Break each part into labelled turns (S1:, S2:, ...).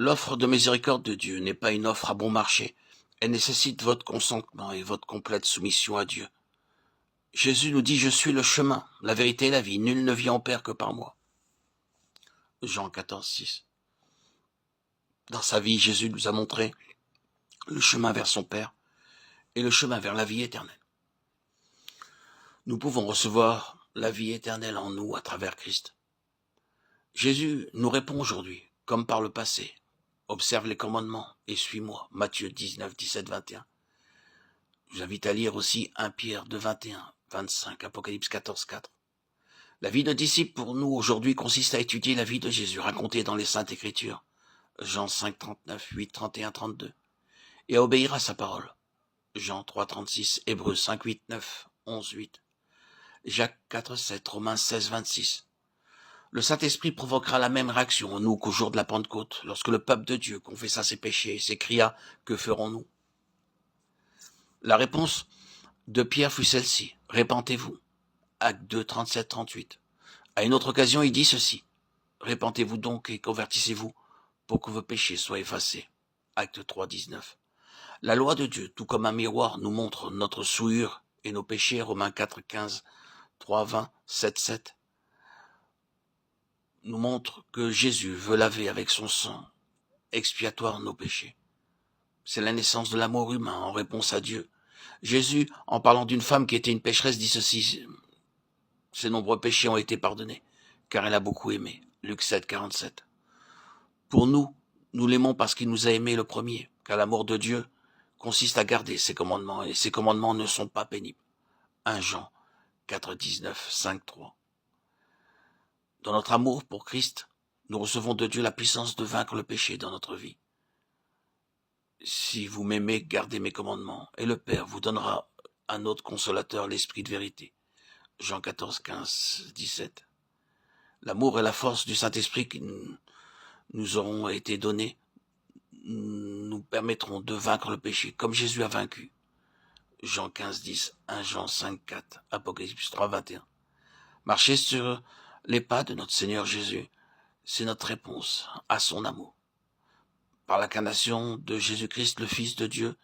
S1: L'offre de miséricorde de Dieu n'est pas une offre à bon marché. Elle nécessite votre consentement et votre complète soumission à Dieu. Jésus nous dit « Je suis le chemin, la vérité et la vie. Nul ne vient au Père que par moi. » Jean 14, 6. Dans sa vie, Jésus nous a montré le chemin vers son Père et le chemin vers la vie éternelle. Nous pouvons recevoir la vie éternelle en nous à travers Christ. Jésus nous répond aujourd'hui, comme par le passé. Observe les commandements et suis-moi. Matthieu 19, 17, 21. Je vous invite à lire aussi 1 Pierre 2, 21, 25, Apocalypse 14, 4. La vie de disciple pour nous aujourd'hui consiste à étudier la vie de Jésus racontée dans les Saintes Écritures. Jean 5, 39, 8, 31, 32. Et à obéir à sa parole. Jean 3, 36, Hébreux 5, 8, 9, 11, 8. Jacques 4, 7, Romains 16, 26. Le Saint-Esprit provoquera la même réaction en nous qu'au jour de la Pentecôte, lorsque le peuple de Dieu confessa ses péchés et s'écria « Que ferons-nous » La réponse de Pierre fut celle-ci « Répentez-vous » Actes 2, 37, 38. À une autre occasion, il dit ceci « Répentez-vous donc et convertissez-vous pour que vos péchés soient effacés » Actes 3, 19. La loi de Dieu, tout comme un miroir, nous montre notre souillure et nos péchés, Romains 4, 15, 3, 20, 7, 7. Nous montre que Jésus veut laver avec son sang expiatoire nos péchés. C'est la naissance de l'amour humain en réponse à Dieu. Jésus, en parlant d'une femme qui était une pécheresse, dit ceci, « Ses nombreux péchés ont été pardonnés, car elle a beaucoup aimé. » Luc 7, 47. Pour nous, nous l'aimons parce qu'il nous a aimés le premier, car l'amour de Dieu consiste à garder ses commandements, et ses commandements ne sont pas pénibles. 1 Jean 4, 19, 5, 3. Dans notre amour pour Christ, nous recevons de Dieu la puissance de vaincre le péché dans notre vie. Si vous m'aimez, gardez mes commandements, et le Père vous donnera un autre consolateur, l'Esprit de vérité. Jean 14, 15, 17. L'amour et la force du Saint-Esprit qui nous auront été donnés nous permettront de vaincre le péché, comme Jésus a vaincu. Jean 15, 10, 1 Jean 5, 4, Apocalypse 3, 21. Marcher sur les pas de notre Seigneur Jésus, c'est notre réponse à son amour. Par l'incarnation de Jésus-Christ, le Fils de Dieu,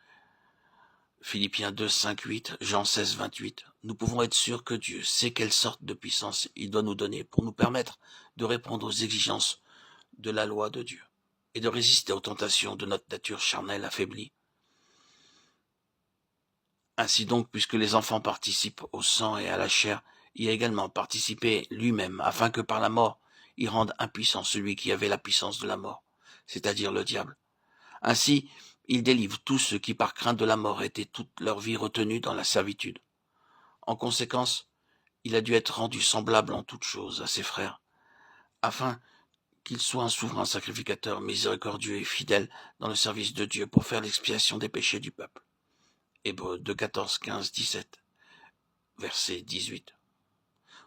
S1: Philippiens 2, 5, 8, Jean 16, 28, nous pouvons être sûrs que Dieu sait quelle sorte de puissance il doit nous donner pour nous permettre de répondre aux exigences de la loi de Dieu et de résister aux tentations de notre nature charnelle affaiblie. Ainsi donc, puisque les enfants participent au sang et à la chair, il a également participé lui-même, afin que par la mort, il rende impuissant celui qui avait la puissance de la mort, c'est-à-dire le diable. Ainsi, il délivre tous ceux qui par crainte de la mort étaient toute leur vie retenus dans la servitude. En conséquence, il a dû être rendu semblable en toutes choses à ses frères, afin qu'il soit un souverain sacrificateur miséricordieux et fidèle dans le service de Dieu pour faire l'expiation des péchés du peuple. Hébreux 2, 14, 15, 17, verset 18.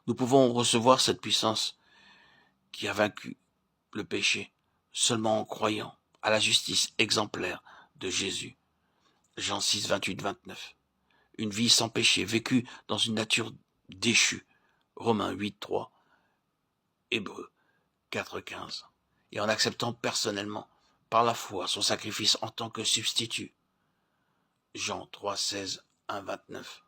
S1: Nous pouvons recevoir cette puissance qui a vaincu le péché seulement en croyant à la justice exemplaire de Jésus. Jean 6, 28, 29. Une vie sans péché, vécue dans une nature déchue. Romains 8, 3. Hébreux 4, 15. Et en acceptant personnellement, par la foi, son sacrifice en tant que substitut. Jean 3, 16, 1, 29.